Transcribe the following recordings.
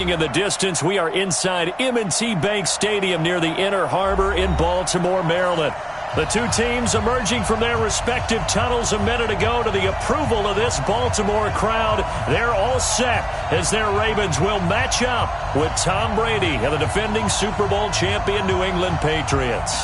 In the distance, we are inside M&T Bank Stadium near the Inner Harbor in Baltimore, Maryland. The two teams emerging from their respective tunnels a minute ago to the approval of this Baltimore crowd. They're all set as their Ravens will match up with Tom Brady and the defending Super Bowl champion New England Patriots.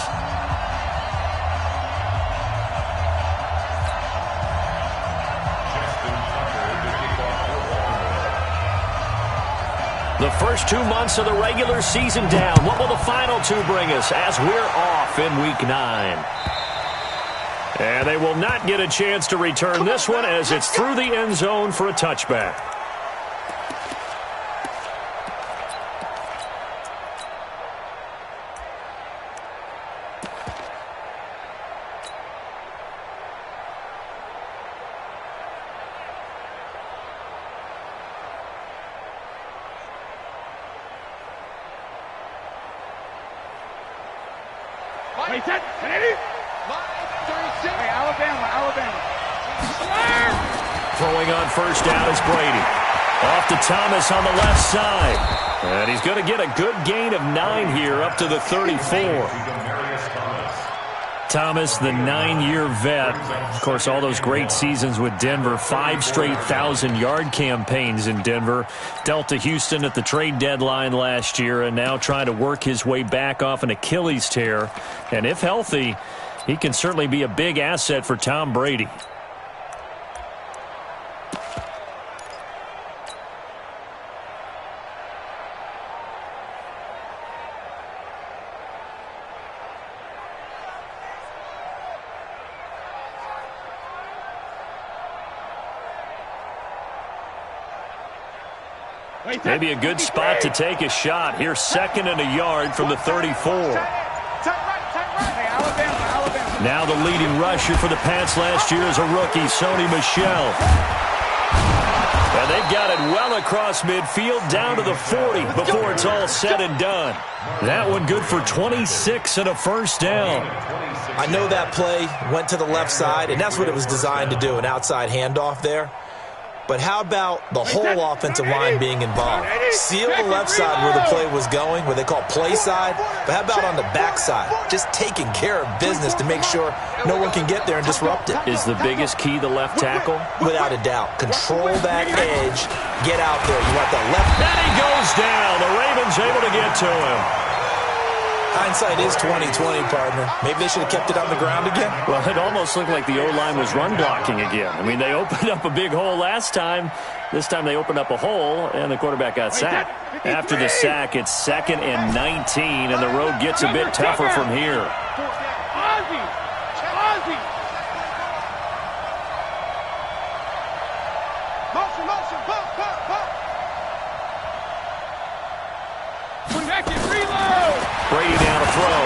The first 2 months of the regular season down. What will the final two bring us as we're off in Week 9? And they will not get a chance to return this one as it's through the end zone for a touchback. Throwing on first down is Brady. Off to Thomas on the left side. And he's going to get a good gain of 9 here up to the 34. Thomas, the 9-year vet. Of course, all those great seasons with Denver. 5 straight 1,000-yard campaigns in Denver. Dealt to Houston at the trade deadline last year and now trying to work his way back off an Achilles tear. And if healthy, he can certainly be a big asset for Tom Brady. Maybe a good spot to take a shot. Here's 2nd and a yard from the 34. Now the leading rusher for the Pats last year is a rookie, Sony Michel. And they've got it well across midfield down to the 40 before it's all said and done. That one good for 26 and a first down. I know that play went to the left side, and that's what it was designed to do, an outside handoff there. But how about the whole offensive line being involved? Seal the left side where the play was going, where they call play side. But how about on the back side? Just taking care of business to make sure no one can get there and disrupt it. Is the biggest key the left tackle? Without a doubt. Control that edge. Get out there. You want that left. And he goes down. The Ravens able to get to him. Hindsight is 20/20, partner. Maybe they should have kept it on the ground again. Well, it almost looked like the O-line was run blocking again. I mean, they opened up a big hole last time. This time they opened up a hole, and the quarterback got sacked. After the sack, it's 2nd and 19, and the road gets a bit tougher from here. Brady down to throw.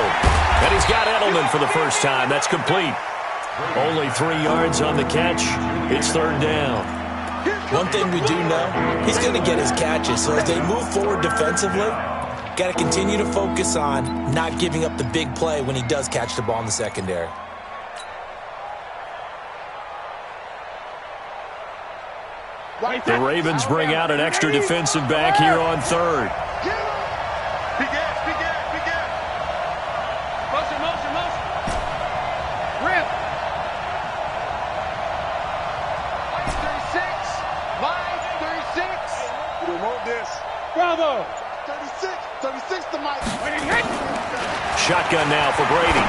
And he's got Edelman for the first time. That's complete. Only 3 yards on the catch. It's 3rd down. One thing we do know, he's going to get his catches. So as they move forward defensively, got to continue to focus on not giving up the big play when he does catch the ball in the secondary. The Ravens bring out an extra defensive back here on 3rd. Bravo! 36 to Mike. Shotgun now for Brady.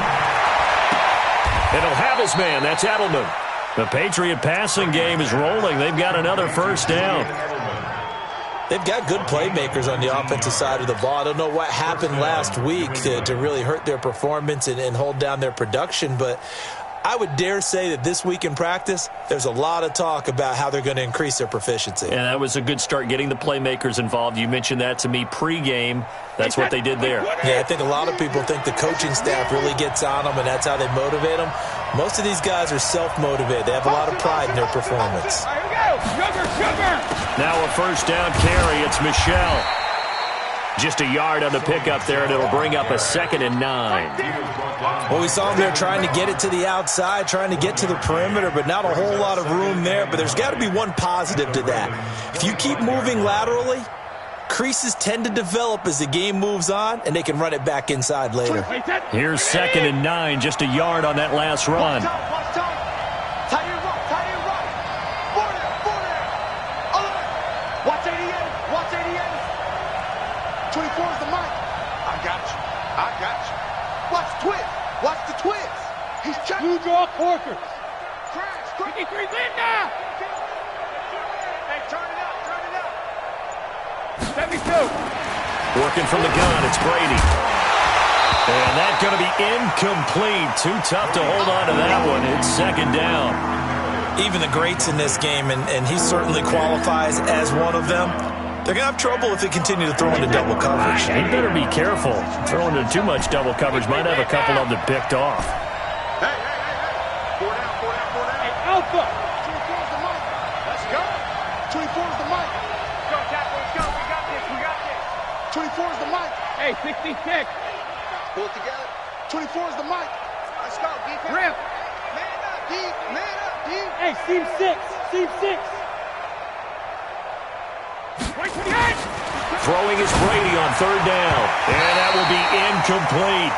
And he'll have his man. That's Edelman. The Patriot passing game is rolling. They've got another first down. They've got good playmakers on the offensive side of the ball. I don't know what happened last week to really hurt their performance and hold down their production, but I would dare say that this week in practice, there's a lot of talk about how they're going to increase their proficiency. And that was a good start getting the playmakers involved. You mentioned that to me pregame. That's what they did there. Yeah, I think a lot of people think the coaching staff really gets on them, and that's how they motivate them. Most of these guys are self-motivated. They have a lot of pride in their performance. Now a first down carry. It's Michel. Just a yard on the pickup there, and it'll bring up a 2nd and 9. Well, we saw them there trying to get it to the outside, trying to get to the perimeter, but not a whole lot of room there. But there's got to be one positive to that. If you keep moving laterally, creases tend to develop as the game moves on, and they can run it back inside later. Here's 2nd and 9, just a yard on that last run. Watch time. Tight end right. Border. Watch 88. 24 is the mic. I got you. Watch the twist. He's checking. Blue draw quarters. Crash. 53 Linda. Hey, turn it up. 72. Working from the gun, it's Brady. And that's going to be incomplete. Too tough to hold on to that one. It's 2nd down. Even the greats in this game, and he certainly qualifies as one of them, they're going to have trouble if they continue to throw into double coverage. He better be careful. Throwing into too much double coverage might have a couple of them picked off. Hey. 4 down. Hey, Alpha. 24 is the mic. Let's go. 24 is the mic. Go, Tackle. Let's go. We got this. 24 is the mic. Hey, 66. Pull it together. 24 is the mic. Let's go. Defense. Rip. Man up, D. Hey, seam 6. 28. Throwing is Brady on 3rd down. And that will be incomplete.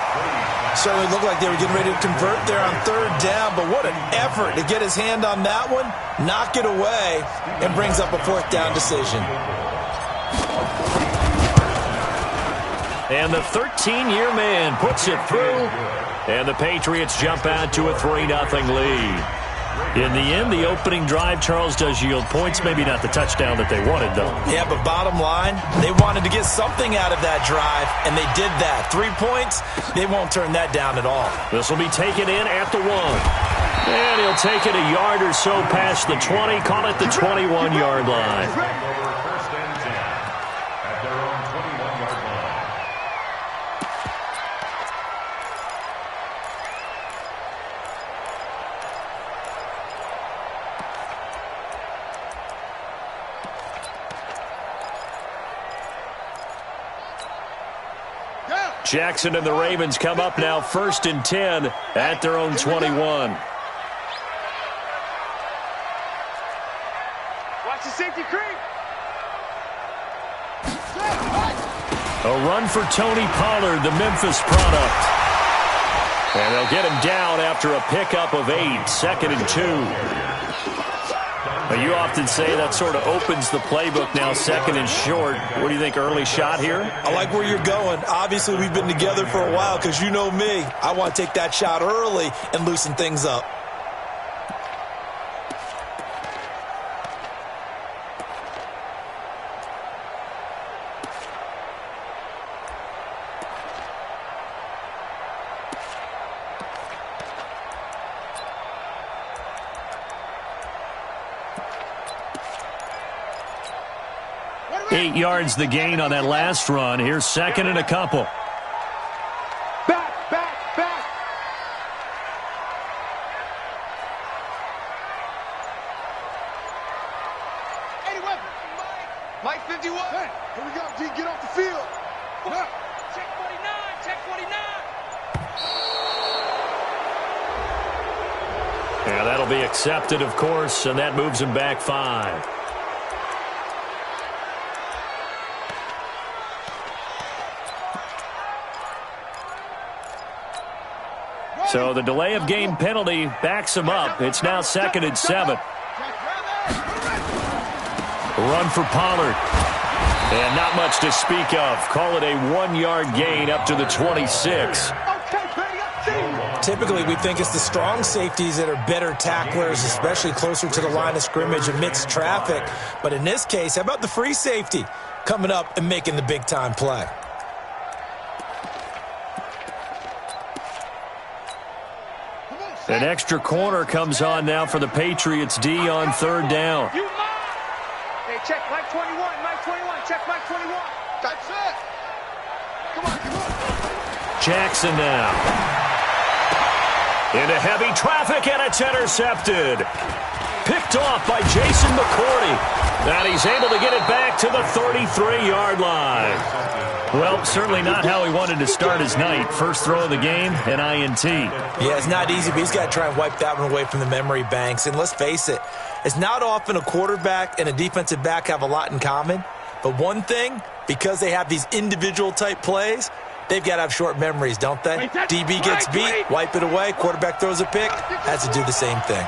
Certainly looked like they were getting ready to convert there on 3rd down, but what an effort to get his hand on that one, knock it away, and brings up a 4th down decision. And the 13-year man puts it through. And the Patriots jump out to a 3-0 lead. In the end, the opening drive, Charles, does yield points. Maybe not the touchdown that they wanted, though. Yeah, but bottom line, they wanted to get something out of that drive, and they did that. 3 points, they won't turn that down at all. This will be taken in at the 1. And he'll take it a yard or so past the 20, call it the 21-yard line. Jackson and the Ravens come up now 1st and 10 at their own 21. Watch the safety creep. A run for Tony Pollard, the Memphis product. And they'll get him down after a pickup of 8, 2nd and 2. You often say that sort of opens the playbook now, 2nd and short. What do you think, early shot here? I like where you're going. Obviously, we've been together for a while because you know me. I want to take that shot early and loosen things up. Eight yards the gain on that last run. Here's 2nd and a couple. Back. Mike 51. Hey, here we go, D. Get off the field. Check 49. Yeah, that'll be accepted, of course, and that moves him back 5. So the delay of game penalty backs him up. It's now 2nd and 7. Run for Pollard. And not much to speak of. Call it a 1-yard gain up to the 26. Typically, we think it's the strong safeties that are better tacklers, especially closer to the line of scrimmage amidst traffic. But in this case, how about the free safety coming up and making the big-time play? An extra corner comes on now for the Patriots D on 3rd down. Hey, check Mike 21. Check Mike 21. That's it. Come on. Jackson now. Into heavy traffic, and it's intercepted. Picked off by Jason McCourty. And he's able to get it back to the 33-yard line. Well, certainly not how he wanted to start his night. First throw of the game, an INT. Yeah, it's not easy, but he's got to try and wipe that one away from the memory banks. And let's face it, it's not often a quarterback and a defensive back have a lot in common. But one thing, because they have these individual type plays, they've got to have short memories, don't they? DB gets beat, wipe it away, quarterback throws a pick, has to do the same thing.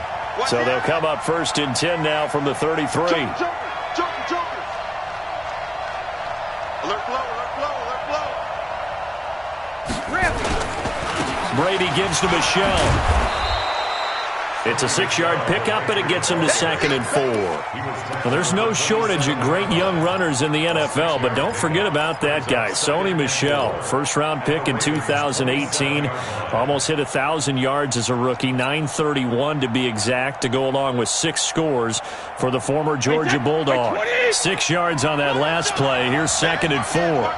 So they'll come up 1st and 10 now from the 33. Jokers. Alert flow, alert flow, alert flow. Brady gives to Michelle. It's a 6-yard pickup, and it gets him to 2nd and 4. Well, there's no shortage of great young runners in the NFL, but don't forget about that guy, Sony Michel. First-round pick in 2018. Almost hit 1,000 yards as a rookie, 931 to be exact, to go along with 6 scores for the former Georgia Bulldog. 6 yards on that last play. Here's 2nd and 4.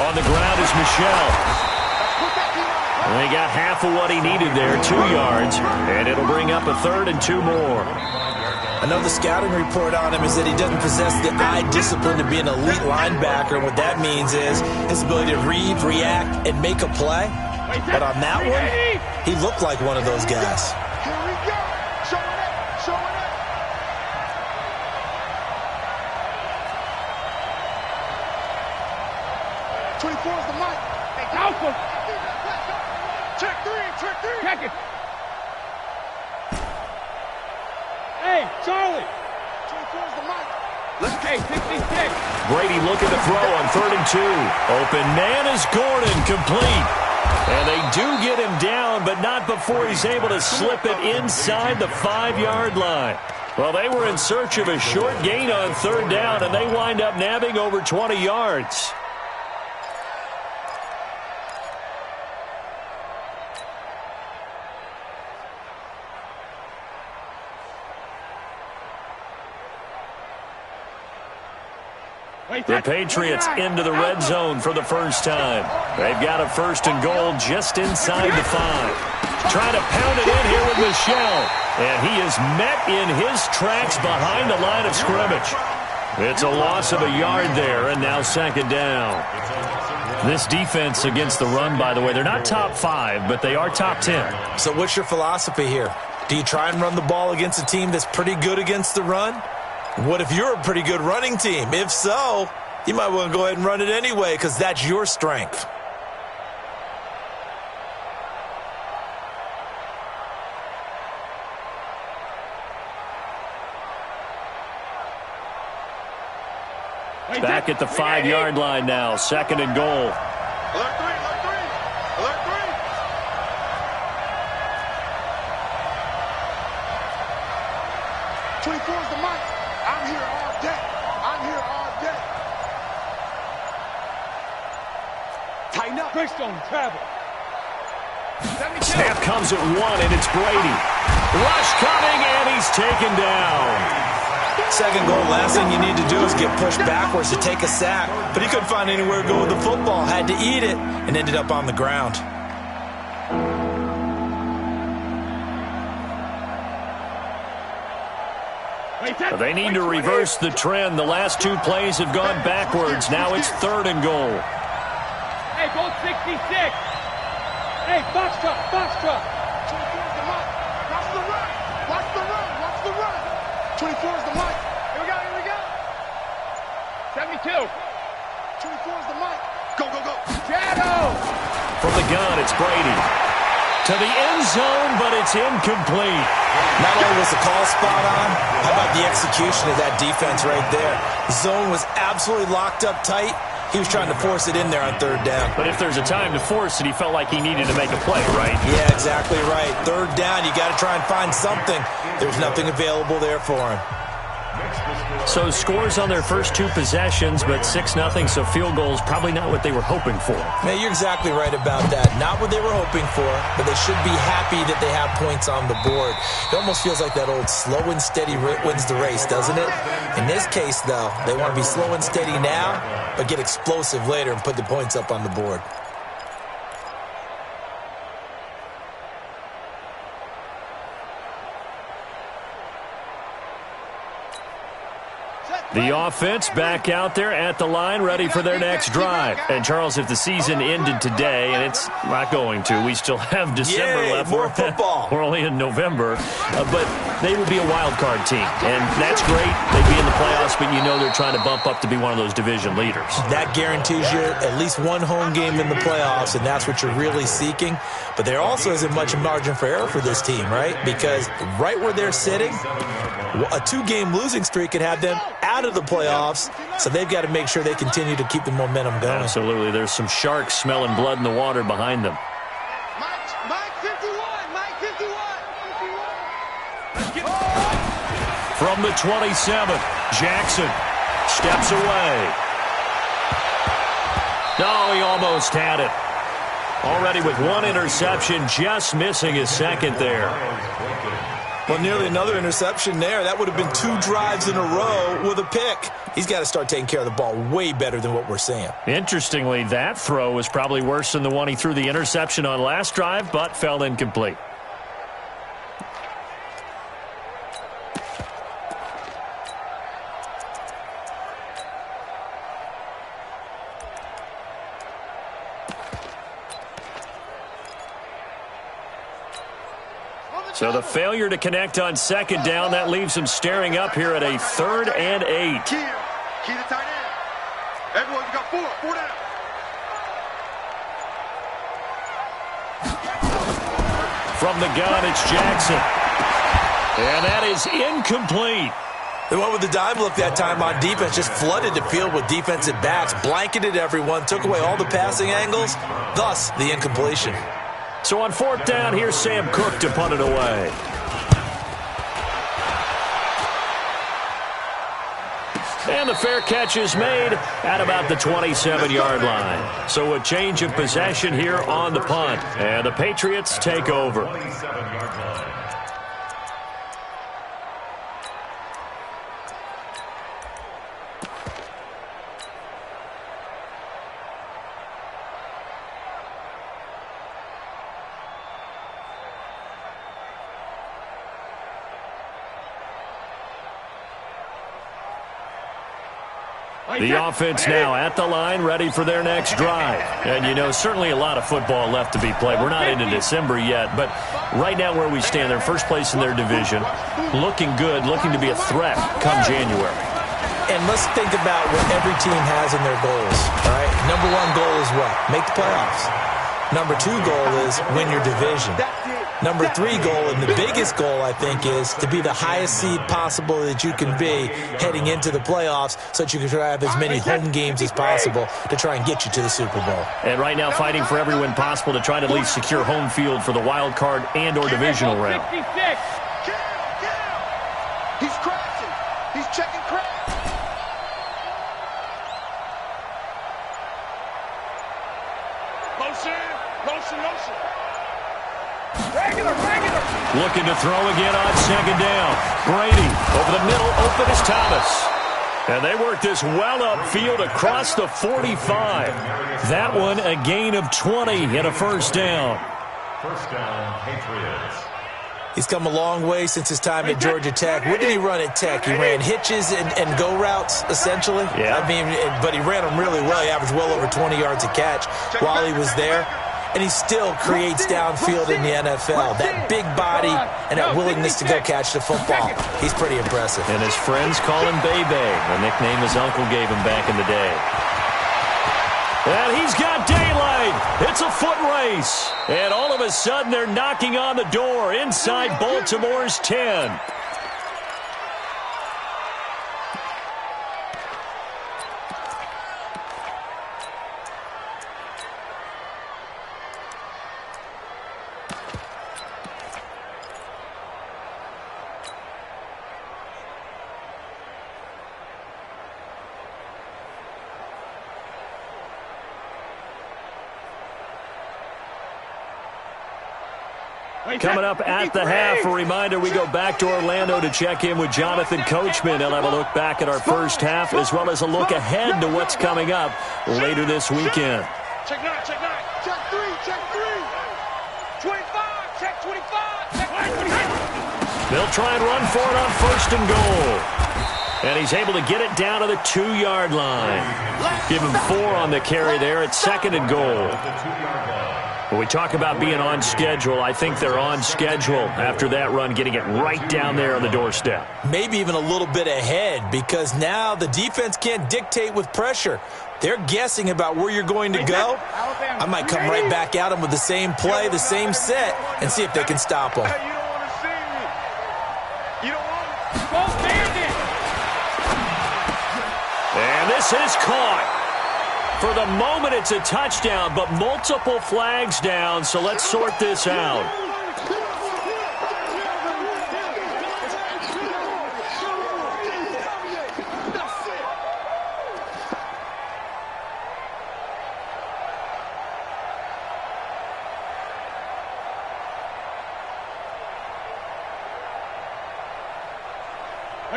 On the ground is Michel. And he got half of what he needed there, 2 yards, and it'll bring up a 3rd and 2 more. Another scouting report on him is that he doesn't possess the eye discipline to be an elite linebacker. And what that means is his ability to read, react, and make a play. But on that one, he looked like one of those guys. Here we go. Showing it, showing it. Is the mic. Hey, Alpha. Check 3, check 3. Check it. Hey, Charlie. 24 is the mic. Let's take 66. Brady looking to throw on 3rd and 2. Open man is Gordon, complete. And they do get him down, but not before he's able to slip it inside the 5-yard line. Well, they were in search of a short gain on 3rd down, and they wind up nabbing over 20 yards. The Patriots into the red zone for the first time. They've got a 1st and goal just inside the 5. Trying to pound it in here with Michel. And he is met in his tracks behind the line of scrimmage. It's a loss of a yard there, and now 2nd down. This defense against the run, by the way, they're not top 5, but they are top 10. So what's your philosophy here? Do you try and run the ball against a team that's pretty good against the run? What if you're a pretty good running team? If so, you might want to go ahead and run it anyway because that's your strength. Back at the 5-yard line now, 2nd and goal. Alert 3, alert 3, alert 3. 24 is the mic. I'm here all day. I'm here all day. Tighten up. Greystone, travel. Snap comes at 1, and it's Brady. Rush coming, and he's taken down. 2nd goal, last thing you need to do is get pushed backwards to take a sack. But he couldn't find anywhere to go with the football, had to eat it, and ended up on the ground. They need to reverse the trend. The last 2 plays have gone backwards. Now it's 3rd and goal. Hey, go 66. Hey, box truck, box truck. 24 is the mic. Watch the run. Watch the run. Watch the run. 24 is the mic. Here we go, here we go. 72. 24 is the mic. Go, go, go. Shadow. From the gun, it's Brady. To the end zone, but it's incomplete. Not only was the call spot on, how about the execution of that defense right there? The zone was absolutely locked up tight. He was trying to force it in there on 3rd down. But if there's a time to force it, he felt like he needed to make a play, right? Yeah, exactly right. 3rd down, you got to try and find something. There's nothing available there for him. So scores on their first 2 possessions, but 6-0, so field goals probably not what they were hoping for. Man, you're exactly right about that. Not what they were hoping for, but they should be happy that they have points on the board. It almost feels like that old slow and steady wins the race, doesn't it? In this case, though, they want to be slow and steady now, but get explosive later and put the points up on the board. Set. The offense back out there at the line, ready for their next drive. And, Charles, if the season ended today, and it's not going to, we still have December left. More football. We're only in November. But they would be a wild card team. And that's great. They'd be in the playoffs, but you know they're trying to bump up to be one of those division leaders. That guarantees you at least one home game in the playoffs, and that's what you're really seeking. But there also isn't much margin for error for this team, right? Because right where they're sitting, a 2-game losing streak could have them out of the playoffs, so they've got to make sure they continue to keep the momentum going. Absolutely. There's some sharks smelling blood in the water behind them. Mike 51, Mike 51. From the 27, Jackson steps away. No, he almost had it. Already with one interception, just missing his second there. Well, nearly another interception there. That would have been 2 drives in a row with a pick. He's got to start taking care of the ball way better than what we're seeing. Interestingly, that throw was probably worse than the one he threw the interception on last drive, but fell incomplete. So the failure to connect on second down, that leaves him staring up here at a 3rd and 8. Key to tight end. Everyone's got 4 down. From the gun, it's Jackson. And that is incomplete. They went with the dime look that time on defense, just flooded the field with defensive backs, blanketed everyone, took away all the passing angles, thus the incompletion. So on 4th down, here's Sam Cook to punt it away. And the fair catch is made at about the 27-yard line. So a change of possession here on the punt. And the Patriots take over. The offense now at the line, ready for their next drive. And, you know, certainly a lot of football left to be played. We're not into December yet, but right now where we stand, they're first place in their division, looking good, looking to be a threat come January. And let's think about what every team has in their goals, all right? Number 1 goal is what? Make the playoffs. Number 2 goal is win your division. Number 3 goal, and the biggest goal, I think, is to be the highest seed possible that you can be heading into the playoffs so that you can try to have as many home games as possible to try and get you to the Super Bowl. And right now fighting for every win possible to try to at least secure home field for the wild card and or divisional round. He's crashing. He's checking crash. Motion. Regular. Looking to throw again on second down. Brady over the middle, open is Thomas. And they work this well upfield across the 45. That one a gain of 20 and a first down. First down, Patriots. He's come a long way since his time at Georgia Tech. What did he run at Tech? He ran hitches and go routes, essentially. Yeah. I mean, but he ran them really well. He averaged well over 20 yards a catch while he was there. And he still creates downfield in the NFL. That big body and that willingness to go catch the football. He's pretty impressive. And his friends call him Bebe, the nickname his uncle gave him back in the day. And he's got daylight. It's a foot race. And all of a sudden, they're knocking on the door inside Baltimore's 10. Coming up at the half, a reminder, we go back to Orlando to check in with Jonathan Coachman. He'll have a look back at our first half as well as a look ahead to what's coming up later this weekend. Check 9. Check 3. Check 3. 25. Check 25. Check 25. They'll try and run for it on 1st and goal. And he's able to get it down to the 2-yard line. Give him 4 on the carry there at 2nd and goal. When we talk about being on schedule, I think they're on schedule after that run, getting it right down there on the doorstep. Maybe even a little bit ahead, because now the defense can't dictate with pressure. They're guessing about where you're going to go. I might come right back at them with the same play, the same set, and see if they can stop them. You don't want to see me. You don't want to. Go Bandit! And this is caught. For the moment, it's a touchdown, but multiple flags down, so let's sort this out.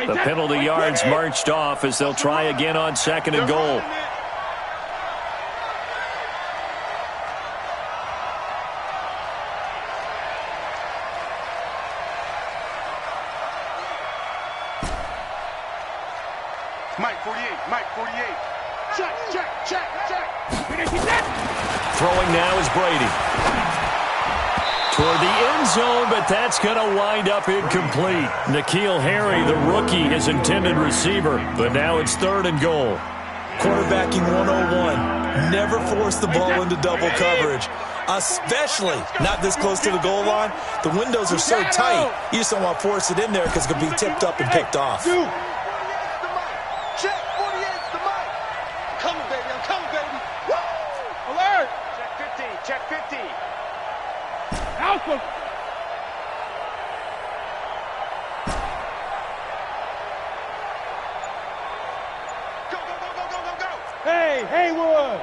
The penalty yards marched off as they'll try again on 2nd and goal. Mike 48, Mike 48. Check. Throwing now is Brady. Toward the end zone, but that's going to wind up incomplete. N'Keal Harry, the rookie, his intended receiver, but now it's 3rd and goal. Quarterbacking 101. Never force the ball into double coverage, especially not this close to the goal line. The windows are so tight, you just don't want to force it in there because it could be tipped up and picked off. Check 48's the mic. I'm coming, baby. Woo! Alert! Check 50. Alpha! Go. Hey, Haywood!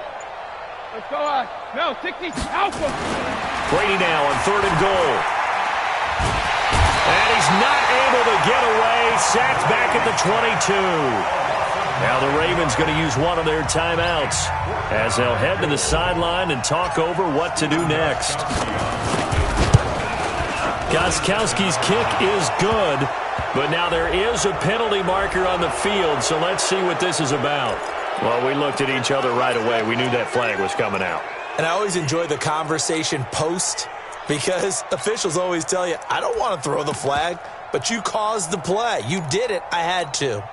Let's go. No, 60. Alpha! Brady now on 3rd and goal. And he's not able to get away. Sacked back at the 22. Now the Ravens going to use one of their timeouts as they'll head to the sideline and talk over what to do next. Gostkowski's kick is good, but now there is a penalty marker on the field, so let's see what this is about. Well, we looked at each other right away. We knew that flag was coming out. And I always enjoy the conversation post, because officials always tell you, I don't want to throw the flag, but you caused the play. You did it. I had to.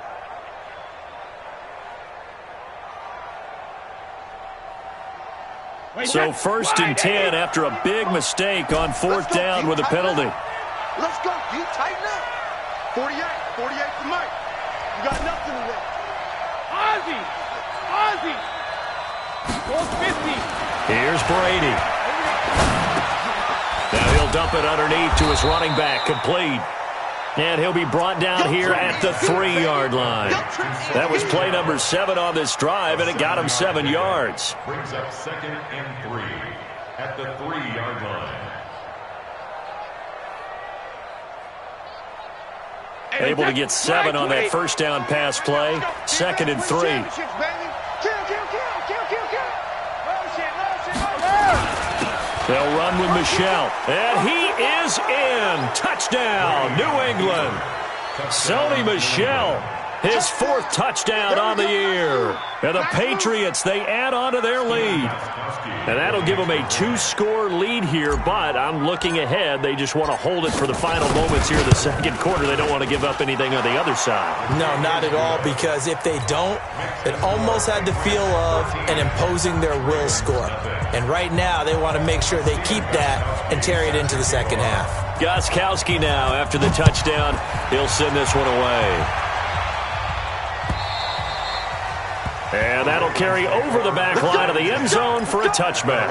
So 1st and 10 after a big mistake on 4th down with a penalty. Let's go. You tighten up. 48 the mic. You got nothing to there. Ozzy! Go 50. Here's Brady. Now he'll dump it underneath to his running back, complete. And he'll be brought down here at the 3-yard line. That was play number 7 on this drive, and it got him 7 yards. Brings up 2nd and 3 at the 3-yard line. Able to get 7 on that 1st down pass play. 2nd and 3. They'll run with Michel. And he is in. Touchdown, New England. Sony Michel, his 4th touchdown on the year. And the Patriots, they add on to their lead. And that'll give them a 2-score lead here, but I'm looking ahead. They just want to hold it for the final moments here in the 2nd quarter. They don't want to give up anything on the other side. No, not at all, because if they don't, it almost had the feel of an imposing their will score. And right now, they want to make sure they keep that and carry it into the 2nd half. Gostkowski now, after the touchdown, he'll send this one away. And that'll carry over the back line of the end zone for a touchback.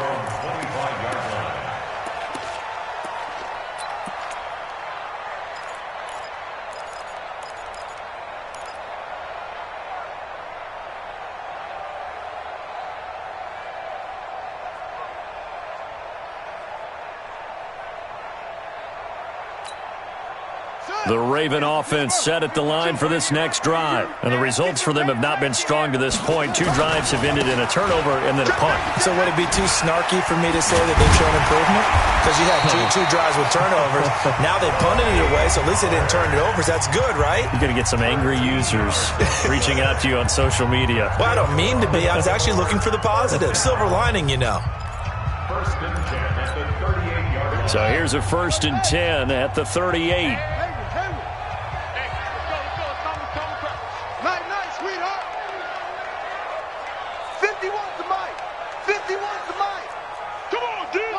The Raven offense set at the line for this next drive. And the results for them have not been strong to this point. 2 drives have ended in a turnover and then a punt. So would it be too snarky for me to say that they've shown improvement? Because you had two drives with turnovers. Now they punted it away, so at least they didn't turn it over. So that's good, right? You're going to get some angry users reaching out to you on social media. Well, I don't mean to be. I was actually looking for the positive. Silver lining, you know. First and 10 at the 38-yard line. So here's a 1st and 10 at the 38. Night, sweetheart. 51's the mic. 51's the mic. Come on, dude. Go.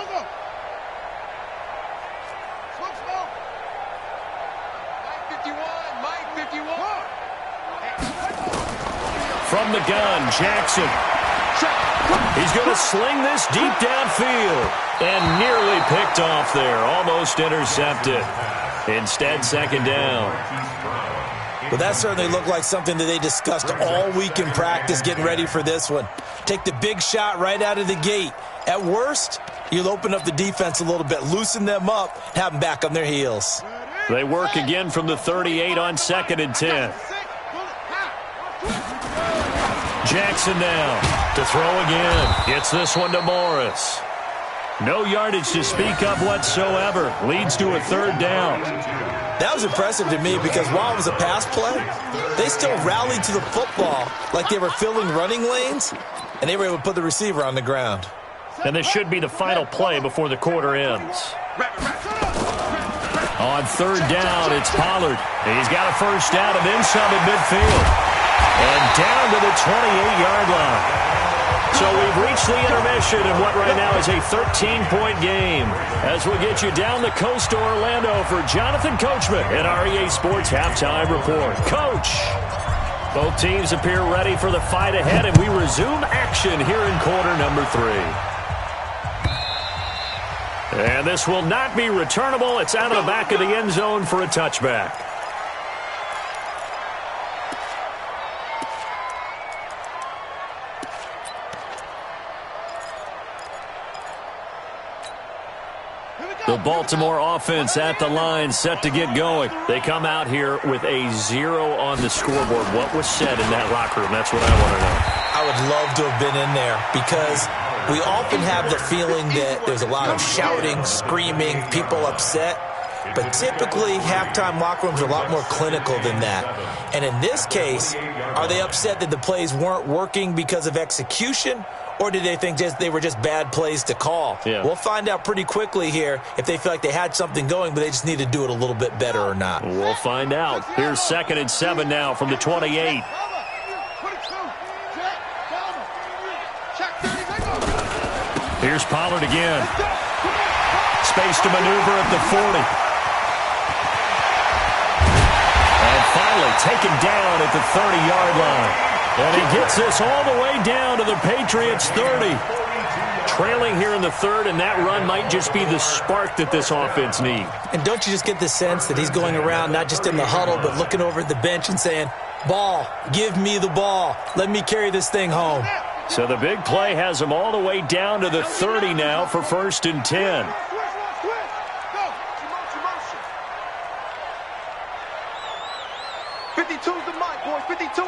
Slow. Mike 51. From the gun, Jackson. He's going to sling this deep downfield. And nearly picked off there. Almost intercepted. Instead, 2nd down. Well, that certainly looked like something that they discussed all week in practice getting ready for this one. Take the big shot right out of the gate. At worst, you'll open up the defense a little bit, loosen them up, have them back on their heels. They work again from the 38 on 2nd and 10. Jackson now to throw again. Gets this one to Morris. No yardage to speak of whatsoever. Leads to a 3rd down. That was impressive to me because while it was a pass play, they still rallied to the football like they were filling running lanes, and they were able to put the receiver on the ground. And this should be the final play before the quarter ends. On 3rd down, it's Pollard. He's got a 1st down and then some at midfield. And down to the 28-yard line. So we've reached the intermission in what right now is a 13-point game. As we get you down the coast to Orlando for Jonathan Coachman at our EA Sports Halftime Report. Coach, both teams appear ready for the fight ahead, and we resume action here in quarter number 3. And this will not be returnable. It's out of the back of the end zone for a touchback. The Baltimore offense at the line, set to get going. They come out here with a 0 on the scoreboard. What was said in that locker room? That's what I want to know. I would love to have been in there because we often have the feeling that there's a lot of shouting, screaming, people upset. But typically, halftime locker rooms are a lot more clinical than that. And in this case, are they upset that the plays weren't working because of execution? Or did they think they were just bad plays to call? Yeah. We'll find out pretty quickly here if they feel like they had something going, but they just need to do it a little bit better or not. We'll find out. Here's 2nd and 7 now from the 28. Here's Pollard again. Space to maneuver at the 40. And finally taken down at the 30-yard line. And he gets this all the way down to the Patriots' 30. Trailing here in the 3rd, and that run might just be the spark that this offense needs. And don't you just get the sense that he's going around not just in the huddle, but looking over at the bench and saying, ball, give me the ball. Let me carry this thing home. So the big play has him all the way down to the 30 now for 1st and 10. 52's the mic, boys. 52.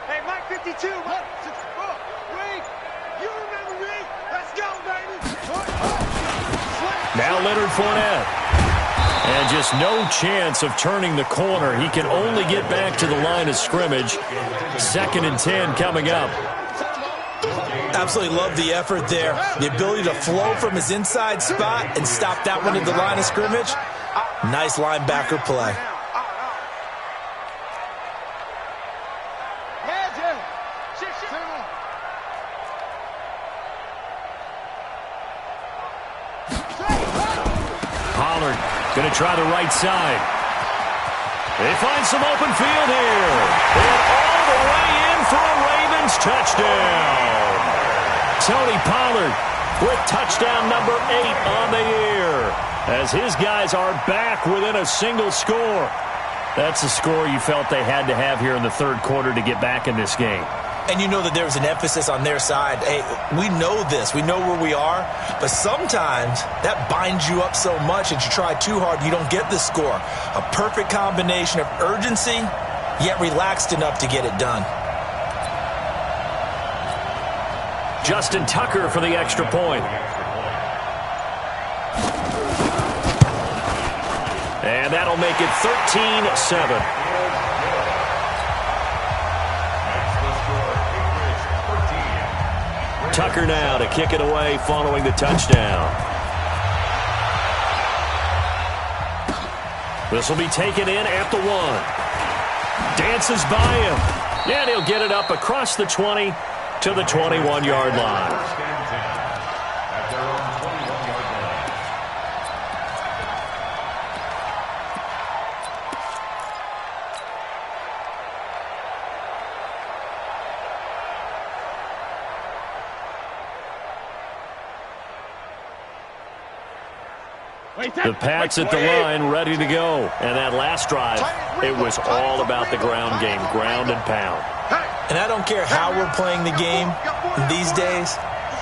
Hey, Mike 52. You remember me? Let's go, baby. Now Leonard Fournette. And just no chance of turning the corner. He can only get back to the line of scrimmage. 2nd and 10 coming up. Absolutely love the effort there. The ability to flow from his inside spot and stop that one at the line of scrimmage. Nice linebacker play. Pollard going to try the right side. They find some open field here. And all the way in for a Ravens touchdown. Tony Pollard with touchdown number 8 on the year as his guys are back within a single score. That's the score you felt they had to have here in the 3rd quarter to get back in this game. And you know that there's an emphasis on their side. Hey, we know this. We know where we are. But sometimes that binds you up so much that you try too hard, you don't get the score. A perfect combination of urgency, yet relaxed enough to get it done. Justin Tucker for the extra point. And that'll make it 13-7. Tucker now to kick it away following the touchdown. This will be taken in at the 1. Dances by him. And he'll get it up across the 20 to the 21-yard line. The Pats at the line, ready to go. And that last drive, it was all about the ground game, ground and pound. And I don't care how we're playing the game these days,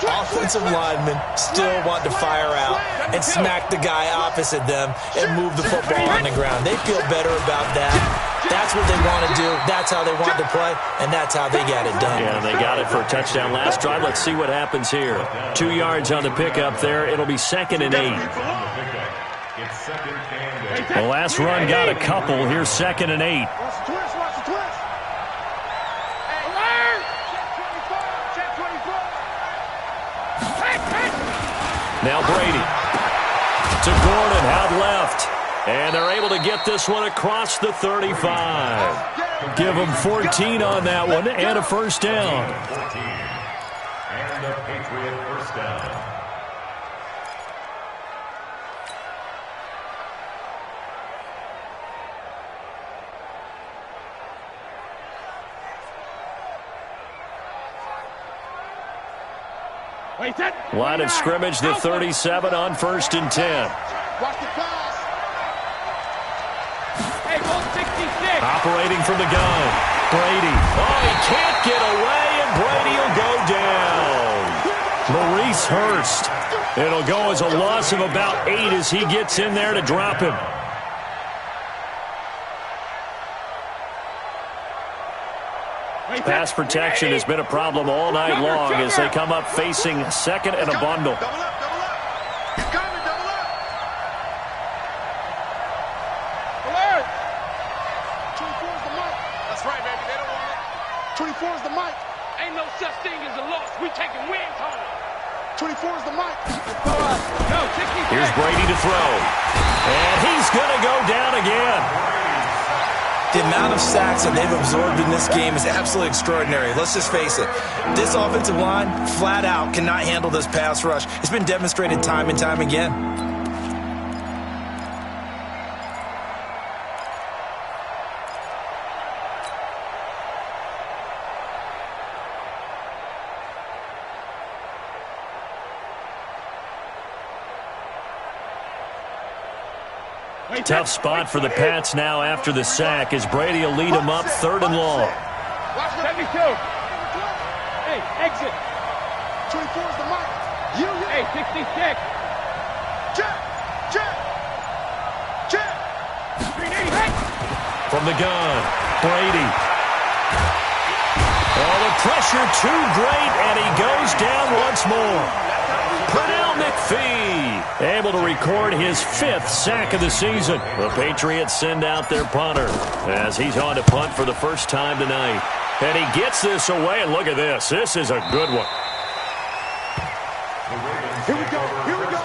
offensive linemen still want to fire out and smack the guy opposite them and move the football on the ground. They feel better about that. That's what they want to do. That's how they want to play, and that's how they got it done. Yeah, they got it for a touchdown last drive. Let's see what happens here. 2 yards on the pickup there. It'll be 2nd and 8. The last run got a couple. Here's 2nd and 8. Now Brady to Gordon out left. And they're able to get this one across the 35. Give them 14 on that one and a first down. And a Patriot first down. Line of scrimmage, the 37 on 1st and 10. Operating from the gun. Brady. Oh, he can't get away, and Brady will go down. Maurice Hurst. It'll go as a loss of about 8 as he gets in there to drop him. Pass protection has been a problem all night long as they come up facing 2nd and a bundle. Double up, double up. He's coming, double up. Alert! 24 is the mic. That's right, baby. They don't want it. 24 is the mic. Ain't no such thing as a loss. We taking wins home. 24 is the mic. No, 66. Here's Brady to throw. And he's going to go down again. The amount of sacks that they've absorbed in this game is absolutely extraordinary. Let's just face it. This offensive line, flat out, cannot handle this pass rush. It's been demonstrated time and time again. Tough spot for the Pats now after the sack as Brady will lead them up 3rd and long. 72. Hey, exit. 24 is the mic. Hey, 66. Check. From the gun, Brady. Oh, the pressure too great, and he goes down once more. Pernell McPhee able to record his 5th sack of the season. The Patriots send out their punter as he's on to punt for the first time tonight. And he gets this away, and look at this. This is a good one. Here we go. Here we go.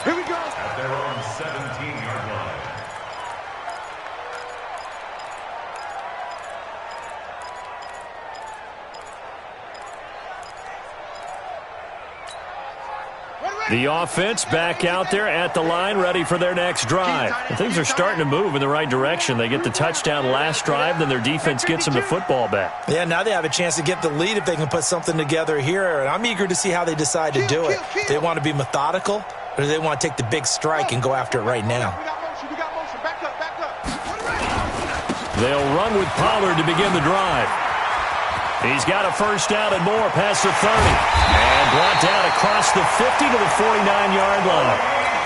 Here we go. At their own 17-yard line. The offense back out there at the line, ready for their next drive. And things are starting to move in the right direction. They get the touchdown last drive, then their defense gets them the football back. Yeah, now they have a chance to get the lead if they can put something together here. And I'm eager to see how they decide to do it. Do they want to be methodical, or do they want to take the big strike and go after it right now? We got motion. Back up. They'll run with Pollard to begin the drive. He's got a first down and more past the 30. And brought down across the 50 to the 49-yard line.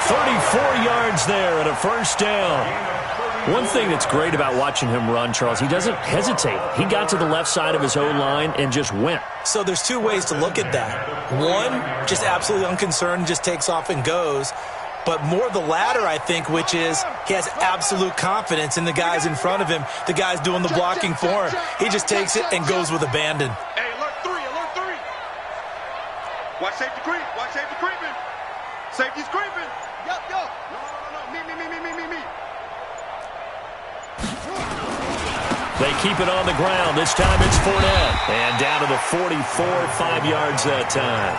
34 yards there and a first down. One thing that's great about watching him run, Charles, he doesn't hesitate. He got to the left side of his own line and just went. So there's two ways to look at that. One, just absolutely unconcerned, just takes off and goes. But more the latter, I think, which is he has absolute confidence in the guys in front of him, the guys doing the blocking for him. He just takes it and goes with abandon. Hey, alert three, alert three. Watch safety creep, watch safety creeping. Safety's creeping. Yup, yup. No, me. They keep it on the ground. This time it's Fournette. And down to the 44, 5 yards that time.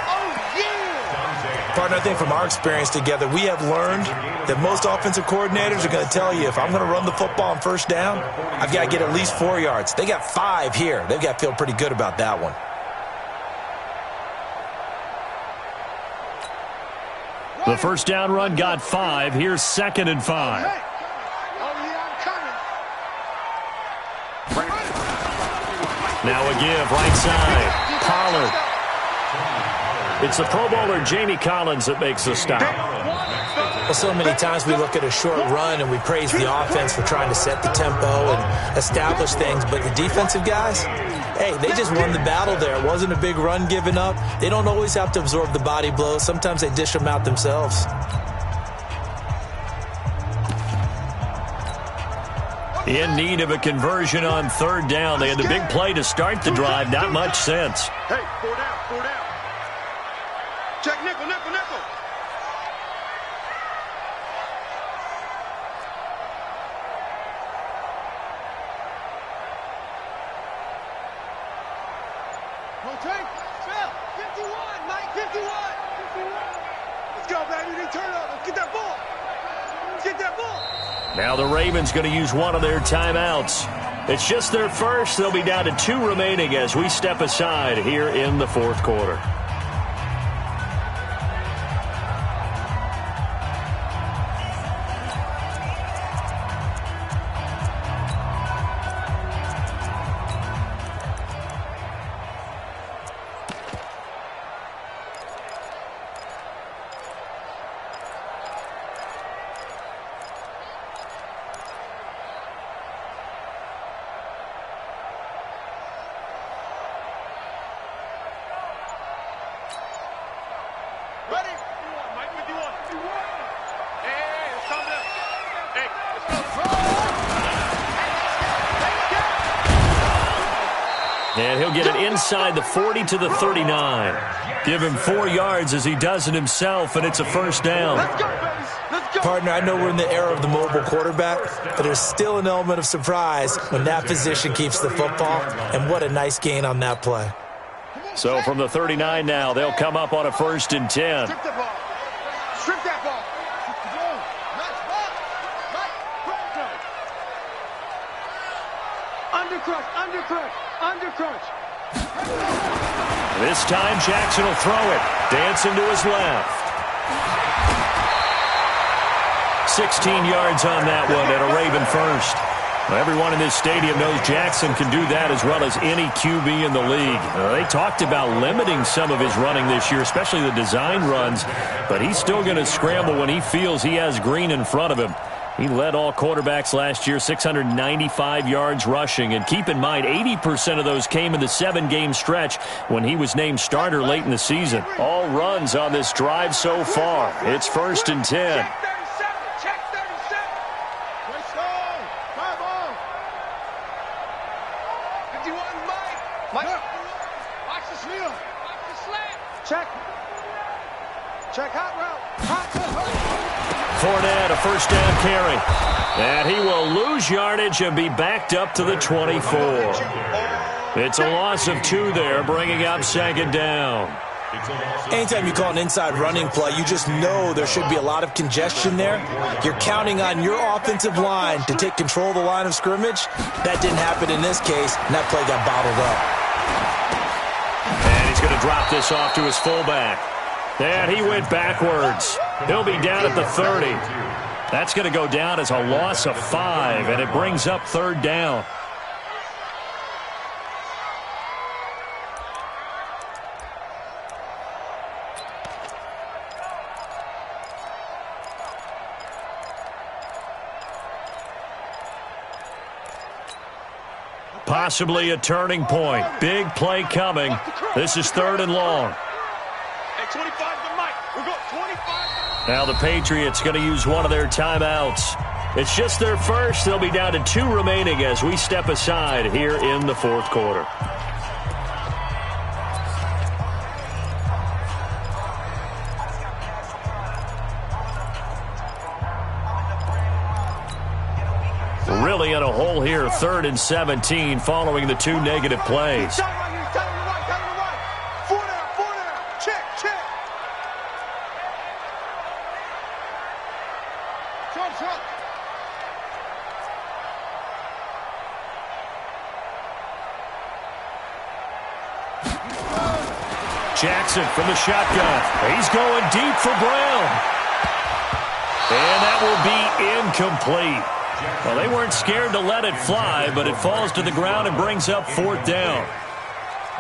Partner, I think from our experience together, we have learned that most offensive coordinators are going to tell you, if I'm going to run the football on first down, I've got to get at least 4 yards. They got 5 here. They've got to feel pretty good about that one. The first down run got 5. Here's 2nd and 5. Now a give, right side. Pollard. It's the Pro Bowler Jamie Collins that makes the stop. Well, so many times we look at a short run and we praise the offense for trying to set the tempo and establish things, but the defensive guys, hey, they just won the battle there. It wasn't a big run given up. They don't always have to absorb the body blows. Sometimes they dish them out themselves. In need of a conversion on 3rd down. They had the big play to start the drive. Not much sense. Hey, 4 down, 4 down. Check nickel. Rotate. 51, Mike, 51. Let's go, baby. They turn up. Let's get that ball. Now the Ravens going to use one of their timeouts. It's just their first. They'll be down to 2 remaining as we step aside here in the 4th quarter. And he'll get it inside the 40 to the 39. Give him 4 yards as he does it himself, and it's a first down. Partner, I know we're in the era of the mobile quarterback, but there's still an element of surprise when that position keeps the football, and what a nice gain on that play. So from the 39 now, they'll come up on a 1st and 10. Strip the ball. Strip that ball. Undercrunch. This time Jackson will throw it. Dancing to his left. 16 yards on that one and a Raven first. Well, everyone in this stadium knows Jackson can do that as well as any QB in the league. They talked about limiting some of his running this year, especially the design runs, but he's still going to scramble when he feels he has green in front of him. He led all quarterbacks last year, 695 yards rushing. And keep in mind, 80% of those came in the 7-game stretch when he was named starter late in the season. All runs on this drive so far. It's 1st and 10. Check 37. Let's go. Come on. 51, Mike. Watch the slant. Watch the slant. Check hot route. Fournette, a first down carry. And he will lose yardage and be backed up to the 24. It's a loss of 2 there, bringing up 2nd down. Anytime you call an inside running play, you just know there should be a lot of congestion there. You're counting on your offensive line to take control of the line of scrimmage. That didn't happen in this case, and that play got bottled up. And he's going to drop this off to his fullback. And he went backwards. He'll be down at the 30. That's going to go down as a loss of 5, and it brings up 3rd down. Possibly a turning point. Big play coming. This is 3rd and long. Hey, 25 to Mike. We're going 25. Now the Patriots going to use one of their timeouts. It's just their first. They'll be down to 2 remaining as we step aside here in the 4th quarter. Really in a hole here, 3rd and 17 following the 2 negative plays. Jackson from the shotgun. He's going deep for Brown. And that will be incomplete. Well, they weren't scared to let it fly, but it falls to the ground and brings up 4th down.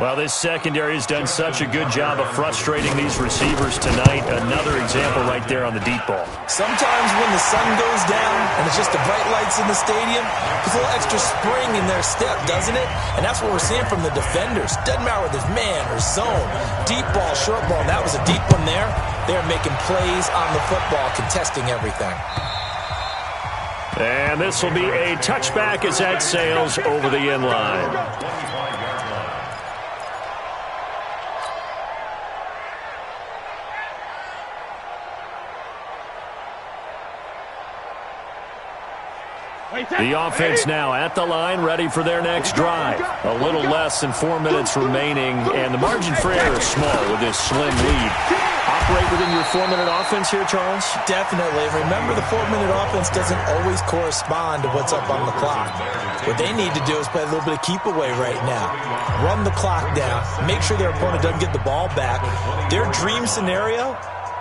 Well, this secondary has done such a good job of frustrating these receivers tonight. Another example right there on the deep ball. Sometimes when the sun goes down and it's just the bright lights in the stadium, puts a little extra spring in their step, doesn't it? And that's what we're seeing from the defenders. Doesn't matter whether it's man or zone, deep ball, short ball. That was a deep one there. They're making plays on the football, contesting everything. And this will be a touchback as that sails over the end line. The offense now at the line, ready for their next drive. A little less than 4 minutes remaining, and the margin for error is small with this slim lead. Operate within your 4-minute offense here, Charles? Definitely. Remember, the 4-minute offense doesn't always correspond to what's up on the clock. What they need to do is play a little bit of keep away right now. Run the clock down. Make sure their opponent doesn't get the ball back. Their dream scenario,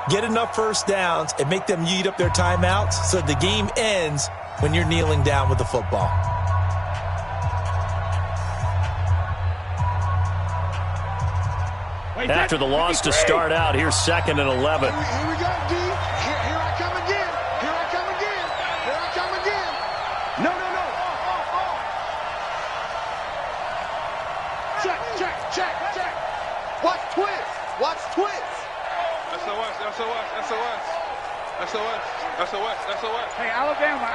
get enough first downs and make them eat up their timeouts so the game ends when you're kneeling down with the football. After the loss to start out, here's 2nd and 11. Here we go, D. Here I come again. Here I come again. Here I come again. No. Check. Watch twist. SOS. Hey, Alabama.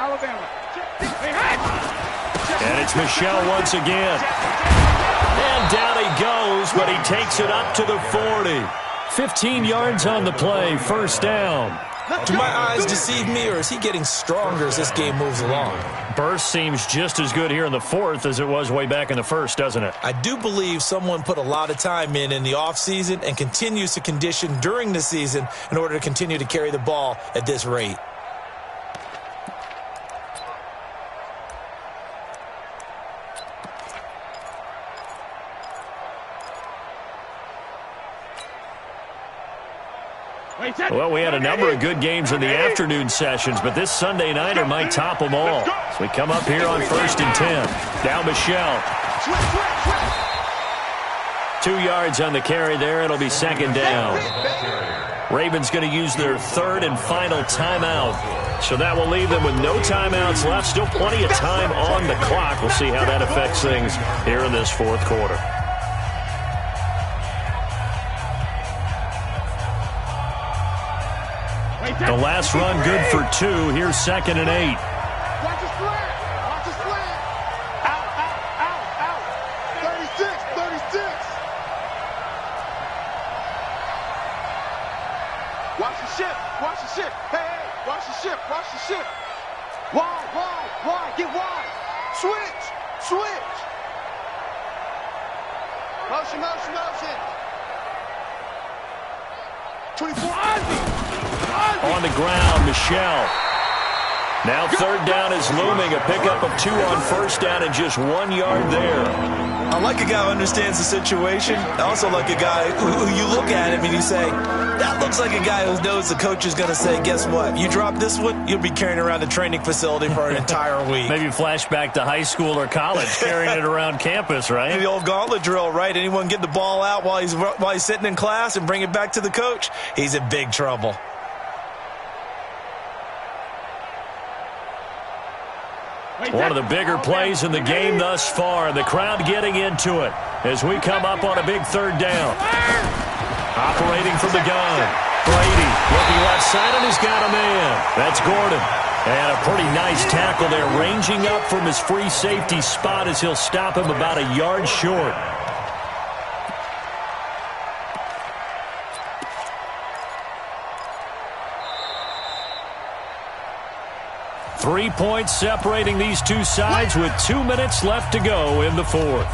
And it's Michel once again. And down he goes, but he takes it up to the 40. 15 yards on the play, 1st down. Do my eyes deceive me, or is he getting stronger as this game moves along? Burst seems just as good here in the 4th as it was way back in the 1st, doesn't it? I do believe someone put a lot of time in the offseason and continues to condition during the season in order to continue to carry the ball at this rate. Well, we had a number of good games in the afternoon sessions, but this Sunday nighter might top them all. So we come up here on 1st and 10. Now Michel. 2 yards on the carry there. It'll be 2nd down. Ravens going to use their 3rd and final timeout. So that will leave them with no timeouts left. Still plenty of time on the clock. We'll see how that affects things here in this 4th quarter. The last run good for 2. Here's 2nd and 8. Watch the slant. Out. 36. Watch the ship. Hey, watch the ship. Wide. Get wide. Switch. Motion. 24. On the ground, Michel. Now 3rd down is looming. A pickup of 2 on 1st down and just 1 yard there. I like a guy who understands the situation. I also like a guy who you look at him and you say, that looks like a guy who knows the coach is going to say, guess what? You drop this one, you'll be carrying around the training facility for an entire week. Maybe flashback to high school or college, carrying it around campus, right? The old gauntlet drill, right? Anyone get the ball out while he's sitting in class and bring it back to the coach, he's in big trouble. One of the bigger plays in the game thus far, and the crowd getting into it as we come up on a big third down. Operating from the gun. Brady looking left side, and he's got a man. That's Gordon. And a pretty nice tackle there, ranging up from his free safety spot as he'll stop him about a yard short. Three points separating these two sides with 2 minutes left to go in the fourth.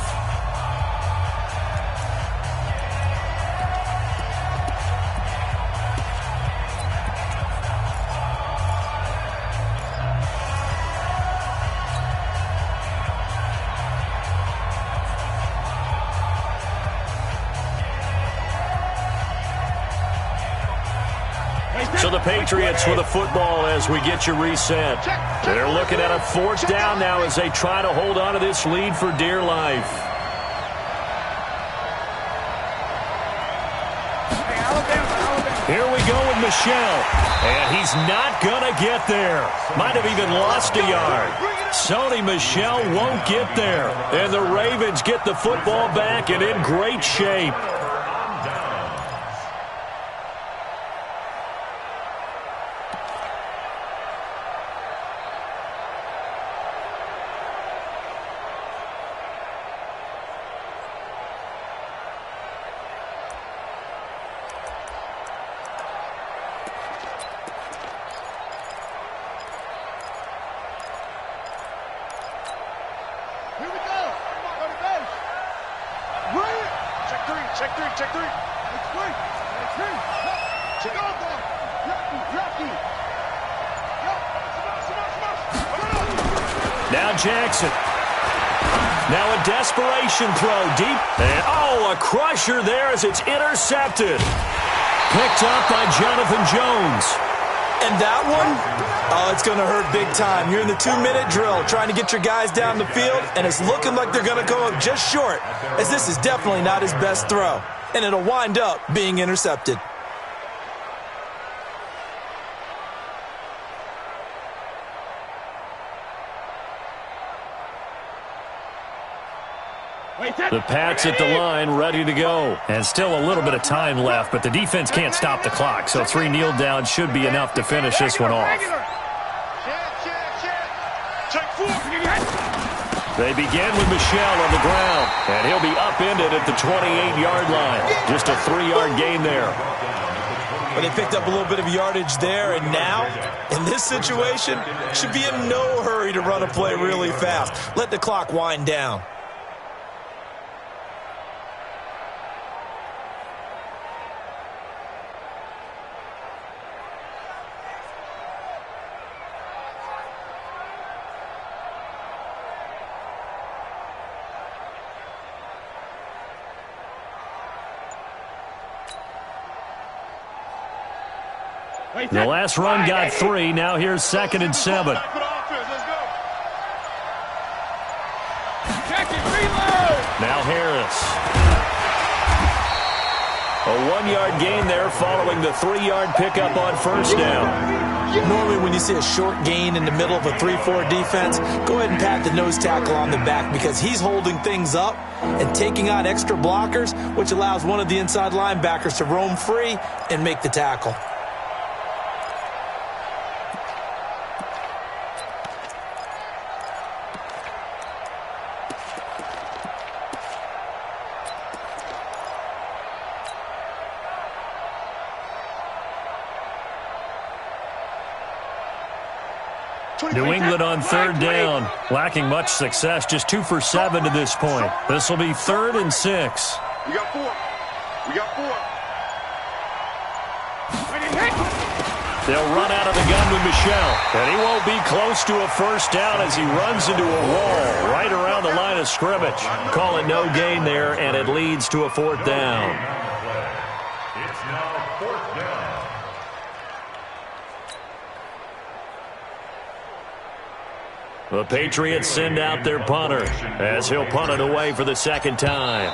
So the Patriots with the football as we get you reset. They're looking at a fourth down now as they try to hold on to this lead for dear life. Here we go with Michelle. And he's not going to get there. Might have even lost a yard. Sony Michel won't get there. And the Ravens get the football back and in great shape. Now Jackson. Now a desperation throw deep. And a crusher there as it's intercepted. Picked up by Jonathan Jones. And that one, it's going to hurt big time. You're in the 2-minute drill trying to get your guys down the field, and it's looking like they're going to go up just short, as this is definitely not his best throw. And it'll wind up being intercepted. The Pats at the line, ready to go. And still a little bit of time left, but the defense can't stop the clock, so 3 kneel downs should be enough to finish this one off. They begin with Michel on the ground, and he'll be upended at the 28-yard line. Just a 3-yard gain there. But they picked up a little bit of yardage there, and now, in this situation, should be in no hurry to run a play really fast. Let the clock wind down. The last run got 3. Now here's 2nd and 7. Now Harris. A 1-yard gain there following the 3-yard pickup on first down. Normally when you see a short gain in the middle of a 3-4 defense, go ahead and pat the nose tackle on the back because he's holding things up and taking on extra blockers, which allows one of the inside linebackers to roam free and make the tackle. New England on 3rd down, lacking much success, just 2 for 7 to this point. This will be 3rd and 6. We got 4. We got 4. They'll run out of the gun with Michel, and he won't be close to a first down as he runs into a wall right around the line of scrimmage. Call it no gain there, and it leads to a 4th down. It's now 4th down. The Patriots send out their punter as he'll punt it away for the 2nd time.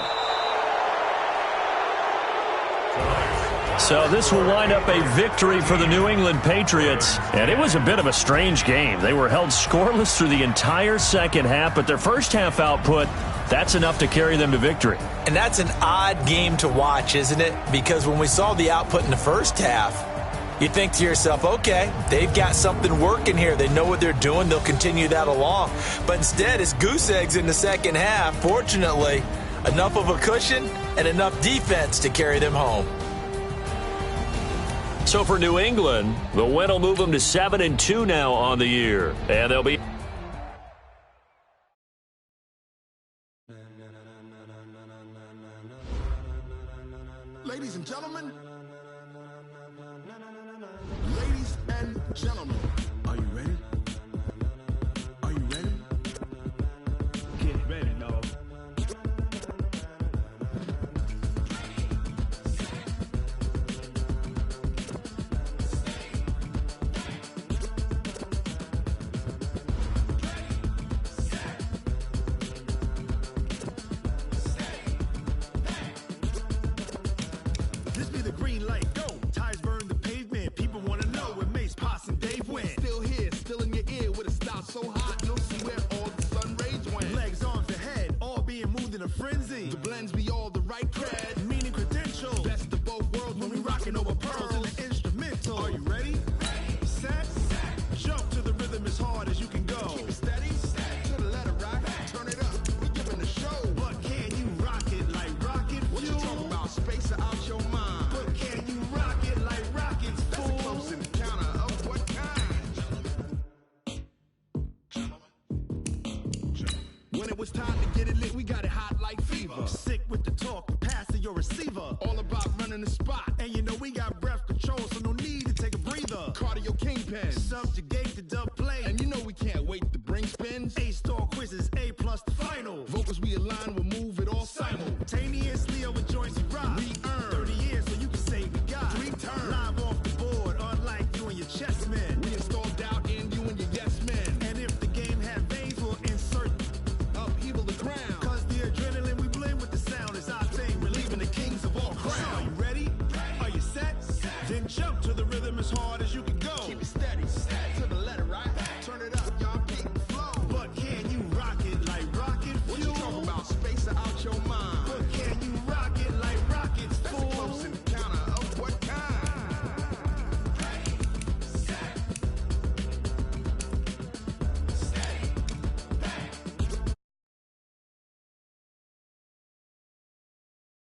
So this will wind up a victory for the New England Patriots. And it was a bit of a strange game. They were held scoreless through the entire second half, but their first half output, that's enough to carry them to victory. And that's an odd game to watch, isn't it? Because when we saw the output in the first half, you think to yourself, okay, they've got something working here. They know what they're doing. They'll continue that along. But instead, it's goose eggs in the second half. Fortunately, enough of a cushion and enough defense to carry them home. So for New England, the win will move them to 7-2 now on the year. And they'll be... Ladies and gentlemen, ladies and gentlemen, are you ready? Are you ready? Get ready, dog. This be the green light, go. Tires burn the pavement. People want to know where Mace, Poss, and Dave went. Still here, still in your ear with a style so hot, you'll see where all the sun rays went. Legs, arms, and head, all being moved in a frenzy. The blends be all the right cred, meaning credentials. Best of both worlds when we rockin' over pearls in the instrumental. Are you ready? Set, jump to the rhythm as hard as you can go. Keep it steady, to the letter rock, turn it up. We giving the show. But can you rock it like rocket fuel? What you talking about? Space out your mind. But can you rock it like rockets, fool? That's a close encounter of what kind? When it was time to get it lit, we got it hot like fever. Sick with the talk, passing your receiver. All about running the spot. And you know we got breath control, so no need to take a breather. Cardio kingpin, subjugate the dub play. And you know we can't wait to bring spins. A-star quizzes, A+ the final. Vocals we align, we'll move it all simultaneously over joints we rock. We earn 30 years, so you can say we got 3 turns. Live off the board, unlike you and your chess men. We installed doubt in you and your yes men. And if the game had veins, we'll insert upheaval the ground. Cause the adrenaline we blend with the sound is our thing, relieving the kings of all crowns. Are you ready? Are you set? Then jump to the rhythm as hard as you can go. Keep it steady.